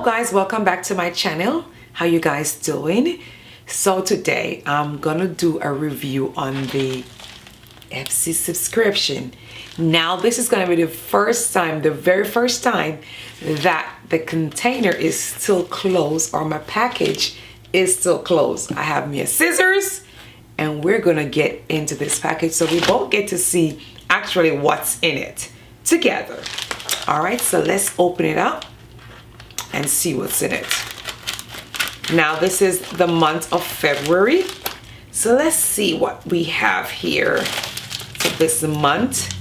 guys, welcome back to my channel. How you guys doing? So today I'm gonna do a review on the Ipsy subscription. Now this is gonna be the first time, the very first time that the container is still closed, or my package is still closed. I have me a scissors and we're gonna get into this package so we both get to see actually what's in it together. All right, so let's open it up and see what's in it. Now this is the month of February, so let's see what we have here for this month.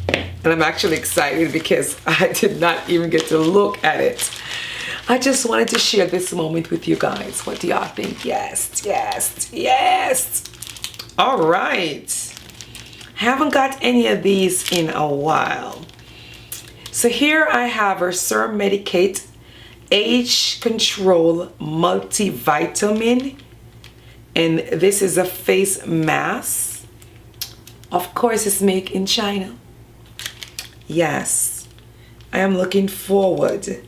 And I'm actually excited because I did not even get to look at it. I just wanted to share this moment with you guys. What do y'all think? Yes, yes, yes. All right. Haven't got any of these in a while. So here I have our Sir Medicate Age Control Multivitamin, and this is a face mask. Of course it's made in China. Yes, I am looking forward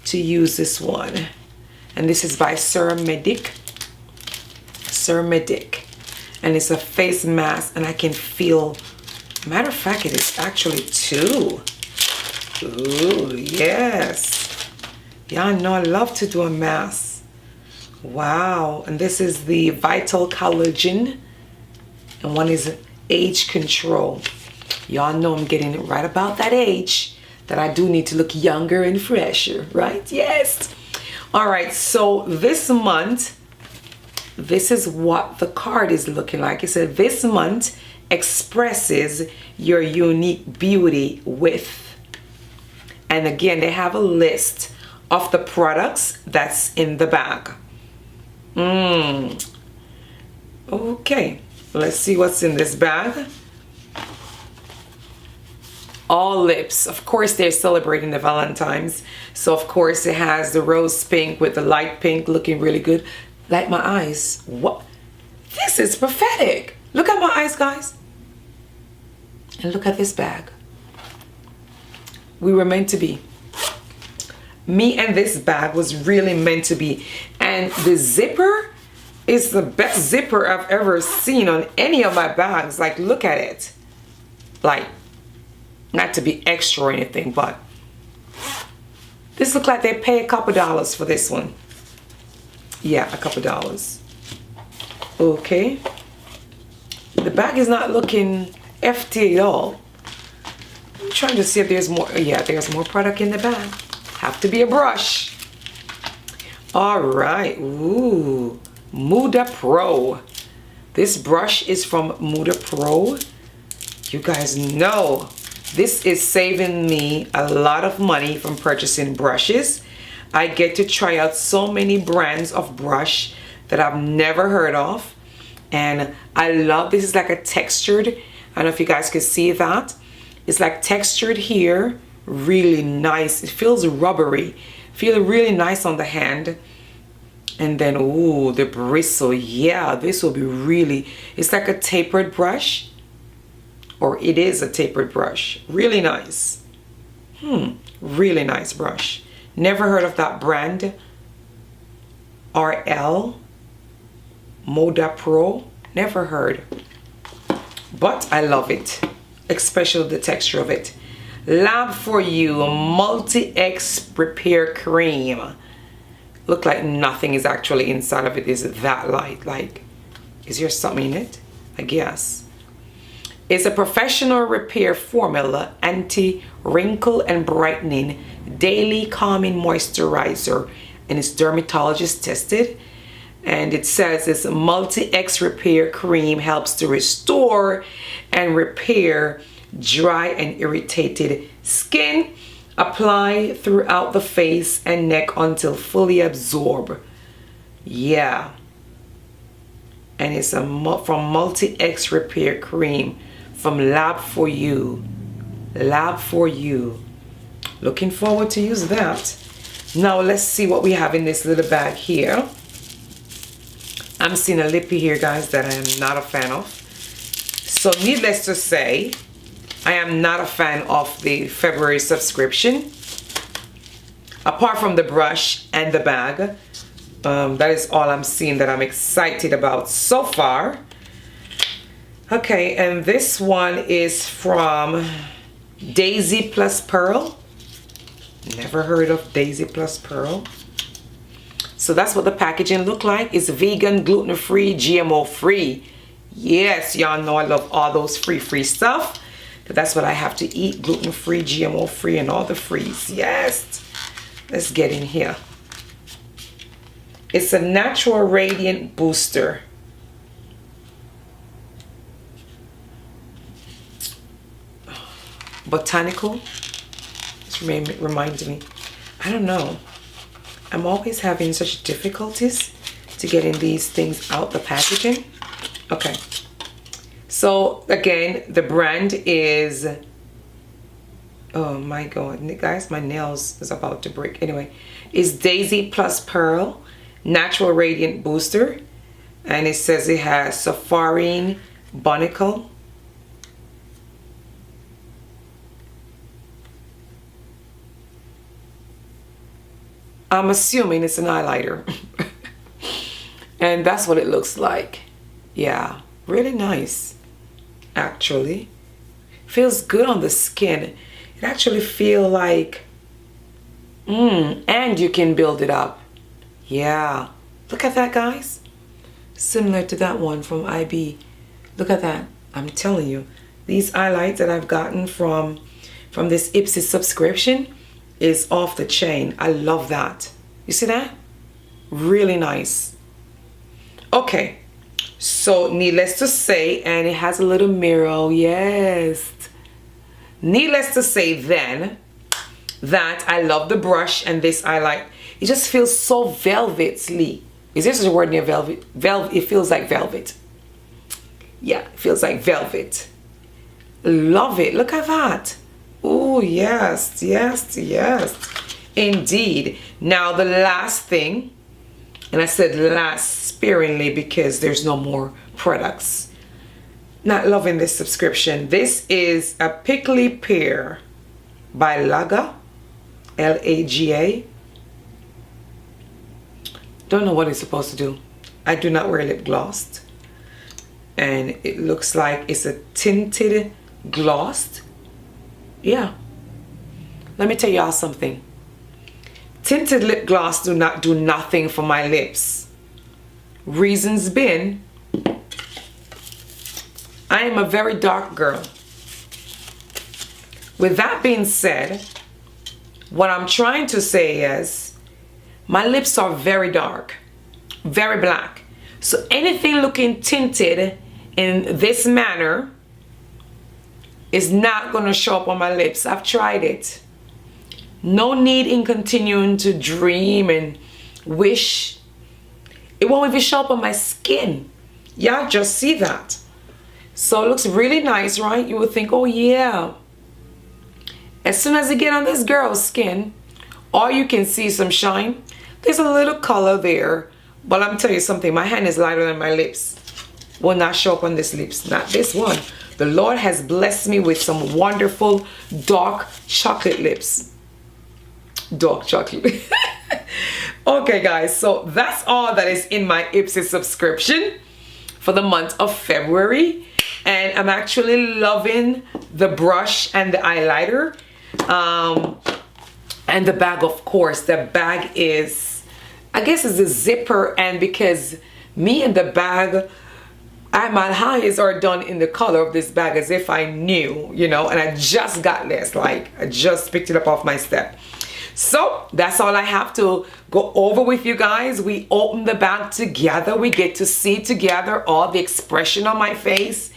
to use this one, and this is by Sir Medic, and it's a face mask, and I can feel, matter of fact, it is actually two. Ooh, yes. Y'all know I love to do a mask. Wow. And this is the Vital Collagen. And one is Age Control. Y'all know I'm getting it right about that age that I do need to look younger and fresher, right? Yes. All right. So this month, this is what the card is looking like. It said this month expresses your unique beauty with. And again, they have a list of the products that's in the bag. Okay, let's see what's in this bag. All lips. Of course, they're celebrating the Valentine's. So of course it has the rose pink with the light pink, looking really good. Like my eyes. What? This is prophetic. Look at my eyes, guys. And look at this bag. We were meant to be. Me and this bag was really meant to be. And the zipper is the best zipper I've ever seen on any of my bags. Like, look at it. Like, not to be extra or anything, but this looks like they pay a couple dollars for this one. Yeah, a couple dollars. Okay. The bag is not looking FT at all. I'm trying to see if there's more. Yeah, there's more product in the bag. Have to be a brush. All right. Ooh, Muda Pro. This brush is from Muda Pro. You guys know this is saving me a lot of money from purchasing brushes. I get to try out so many brands of brush that I've never heard of, and I love this. Is like a textured. I don't know if you guys can see that. It's like textured here. Really nice. It feels rubbery. Feel really nice on the hand. And then, ooh, the bristle. Yeah, this will be really, it's like a tapered brush. Or it is a tapered brush. Really nice. Really nice brush. Never heard of that brand. RL Moda Pro. Never heard. But I love it. Especially the texture of it. Lab for You Multi-X Repair Cream. Look like nothing is actually inside of it. Is that light? Like, is there something in it? I guess. It's a professional repair formula, anti-wrinkle and brightening, daily calming moisturizer, and it's dermatologist tested. And it says this Multi-X Repair Cream helps to restore and repair dry and irritated skin. Apply throughout the face and neck until fully absorbed. Yeah. And it's from Multi-X Repair Cream from Lab for You. Lab for You. Looking forward to use that. Now let's see what we have in this little bag here. I'm seeing a lippy here, guys, that I am not a fan of. So needless to say, I am not a fan of the February subscription. apart from the brush and the bag. That is all I'm seeing that I'm excited about so far. Okay, and this one is from Daisy Plus Pearl. Never heard of Daisy Plus Pearl. So that's what the packaging look like. It's vegan, gluten-free, GMO-free. Yes, y'all know I love all those free stuff. But that's what I have to eat, gluten-free, GMO-free, and all the frees. Yes. Let's get in here. It's a natural radiant booster. Botanical. This reminds me. I don't know. I'm always having such difficulties to getting these things out the packaging. Okay. So again, the brand is, oh my God, guys, my nails is about to break. Anyway, it's Daisy Plus Pearl Natural Radiant Booster. And it says it has Safarine Botanical. I'm assuming it's an highlighter. And that's what it looks like. Yeah, really nice. Actually, feels good on the skin. It actually feel like, and you can build it up. Yeah, look at that, guys. Similar to that one from IB. Look at that. I'm telling you, these highlights that I've gotten from this Ipsy subscription is off the chain. I love that. You see that? Really nice. Okay. So needless to say, and it has a little mirror, yes. Needless to say then, that I love the brush and this highlight. It just feels so velvety. Is this a word near velvet? It feels like velvet. Yeah, it feels like velvet. Love it. Look at that. Oh, yes, yes, yes. Indeed. Now the last thing, and I said last sparingly because there's no more products. Not loving this subscription. This is a Pickly Pear by Laga, L-A-G-A. Don't know what it's supposed to do. I do not wear lip gloss. And it looks like it's a tinted gloss. Yeah. Let me tell y'all something. Tinted lip gloss do not do nothing for my lips. Reasons being, I am a very dark girl. With that being said, what I'm trying to say is, my lips are very dark, very black. So anything looking tinted in this manner is not gonna show up on my lips. I've tried it. No need in continuing to dream and wish. It won't even show up on my skin. Y'all just see that. So it looks really nice, right? You would think, oh yeah. As soon as you get on this girl's skin, all you can see some shine. There's a little color there, but I'm telling you something, my hand is lighter than my lips. Will not show up on this lips, not this one. The Lord has blessed me with some wonderful dark chocolate lips. Dark chocolate. Okay guys, so that's all that is in my Ipsy subscription for the month of February. And I'm actually loving the brush and the highlighter. And the bag, of course. The bag is, I guess it's a zipper, and because me and the bag, my highs are done in the color of this bag as if I knew, you know, and I just got this, like I just picked it up off my step. So that's all I have to go over with you guys. We open the bag together. We get to see together all the expression on my face.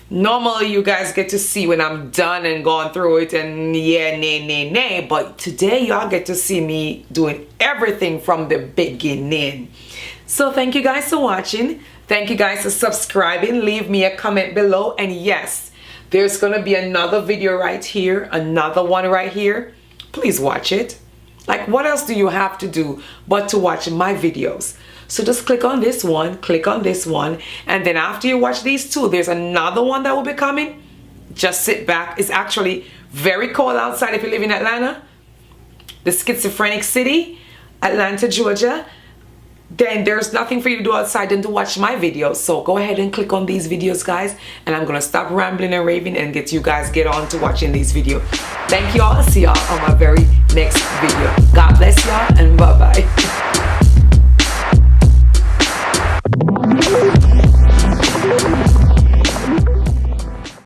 Normally you guys get to see when I'm done and going through it and yeah, nay. But today y'all get to see me doing everything from the beginning. So thank you guys for watching. Thank you guys for subscribing. Leave me a comment below. And yes, there's going to be another video right here. Another one right here. Please watch it. Like, what else do you have to do but to watch my videos? So just click on this one, click on this one, and then after you watch these two, there's another one that will be coming. Just sit back. It's actually very cold outside if you live in Atlanta. the schizophrenic city, Atlanta, Georgia, then there's nothing for you to do outside than to watch my videos. So go ahead and click on these videos, guys, and I'm gonna stop rambling and raving and get on to watching these videos. Thank you all. I'll see y'all on my very next video.